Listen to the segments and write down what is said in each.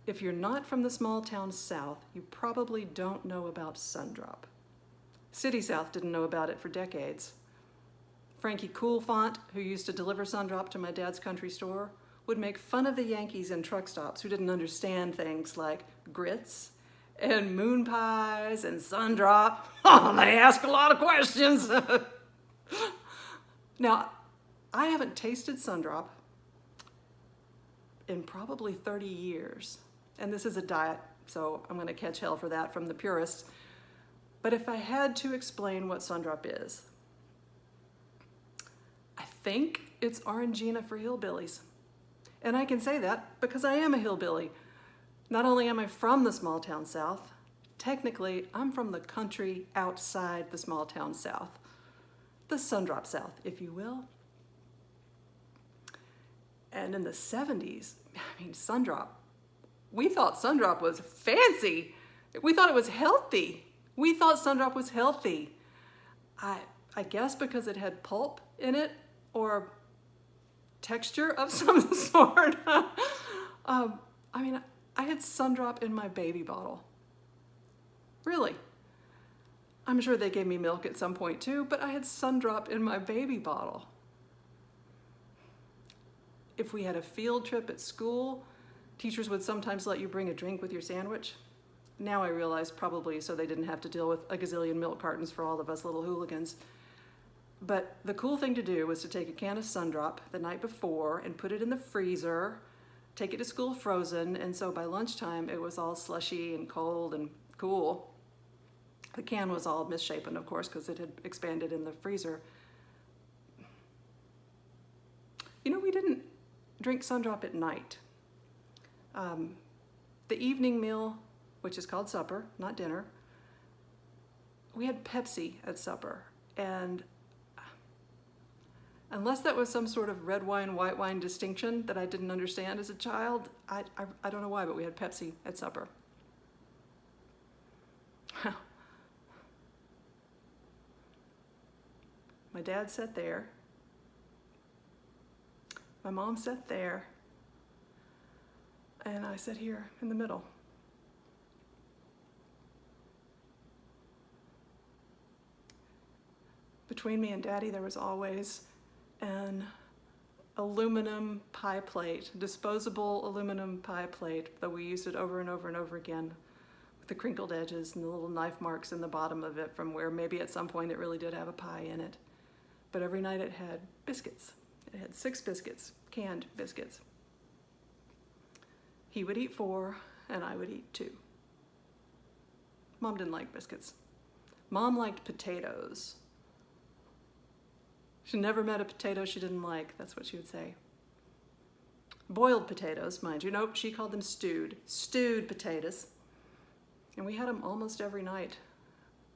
If you're not from the small town South, you probably don't know about Sundrop. City South didn't know about it for decades. Frankie Coolfont, who used to deliver Sundrop to my dad's country store, would make fun of the Yankees in truck stops who didn't understand things like grits and moon pies and Sundrop. Oh, they ask a lot of questions. Now, I haven't tasted Sundrop in probably 30 years. And this is a diet, so I'm going to catch hell for that from the purists. But if I had to explain what Sundrop is, I think it's Orangina for hillbillies. And I can say that because I am a hillbilly. Not only am I from the small town South, technically I'm from the country outside the small town South. The Sundrop South, if you will. And in the 70s, Sundrop, we thought Sundrop was fancy. We thought it was healthy. We thought Sundrop was healthy. I guess because it had pulp in it or texture of some sort. I had Sundrop in my baby bottle. Really. I'm sure they gave me milk at some point too, but I had Sundrop in my baby bottle. If we had a field trip at school, teachers would sometimes let you bring a drink with your sandwich. Now I realize probably so they didn't have to deal with a gazillion milk cartons for all of us little hooligans. But the cool thing to do was to take a can of Sundrop the night before and put it in the freezer, take it to school frozen, and so by lunchtime it was all slushy and cold and cool. The can was all misshapen, of course, because it had expanded in the freezer. We didn't drink Sundrop at night. The evening meal, which is called supper, not dinner, we had Pepsi at supper. And unless that was some sort of red wine, white wine distinction that I didn't understand as a child, I don't know why, but we had Pepsi at supper. My dad sat there. My mom sat there. And I sat here in the middle. Between me and Daddy, there was always an aluminum pie plate, disposable aluminum pie plate, though we used it over and over and over again with the crinkled edges and the little knife marks in the bottom of it from where maybe at some point it really did have a pie in it. But every night it had biscuits. It had 6 biscuits, canned biscuits. He would eat 4, and I would eat 2. Mom didn't like biscuits. Mom liked potatoes. She never met a potato she didn't like, that's what she would say. Boiled potatoes, mind you. Nope, she called them stewed potatoes. And we had them almost every night.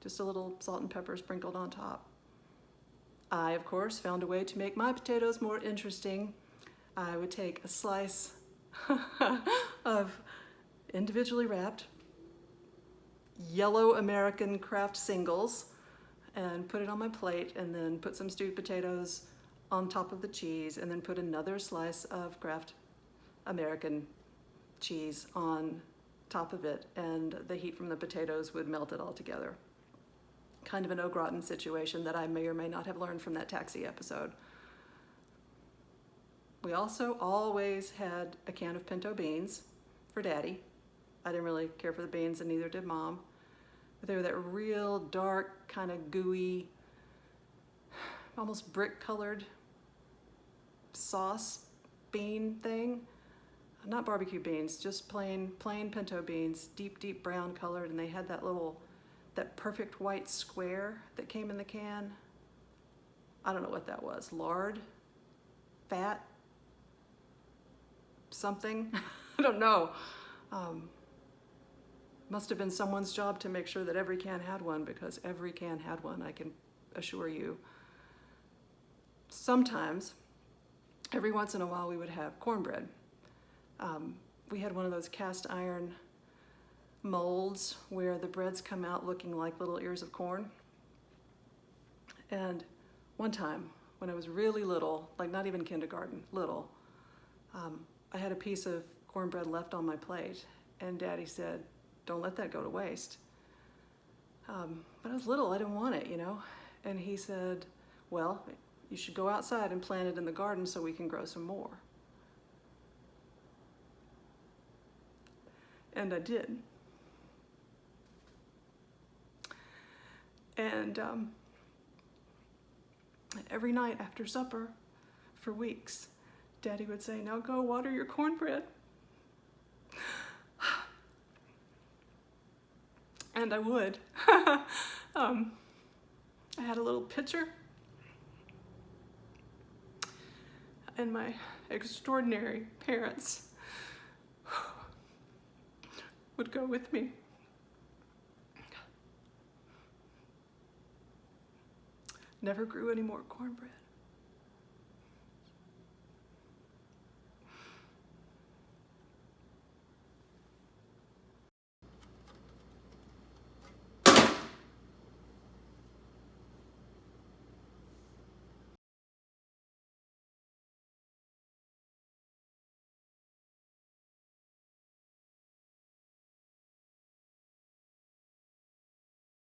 Just a little salt and pepper sprinkled on top. I, of course, found a way to make my potatoes more interesting. I would take a slice of individually wrapped yellow American Kraft singles and put it on my plate, and then put some stewed potatoes on top of the cheese, and then put another slice of Kraft American cheese on top of it, and the heat from the potatoes would melt it all together. Kind of an au gratin situation that I may or may not have learned from that taxi episode. We also always had a can of pinto beans for Daddy. I didn't really care for the beans, and neither did Mom. But they were that real dark, kind of gooey, almost brick-colored sauce bean thing. Not barbecue beans, just plain pinto beans, deep brown colored, and they had that perfect white square that came in the can. I don't know what that was. Lard? Fat? Something? I don't know. Must have been someone's job to make sure that every can had one, because every can had one, I can assure you. Sometimes, every once in a while, we would have cornbread. We had one of those cast iron molds where the breads come out looking like little ears of corn. And one time, when I was really little, like not even kindergarten, little, I had a piece of cornbread left on my plate, And Daddy said, don't let that go to waste. But I was little, I didn't want it, you know? And he said, well, you should go outside and plant it in the garden so we can grow some more. And I did. And every night after supper, for weeks, Daddy would say, now go water your cornbread. And I would. I had a little pitcher, and my extraordinary parents would go with me. Never grew any more cornbread.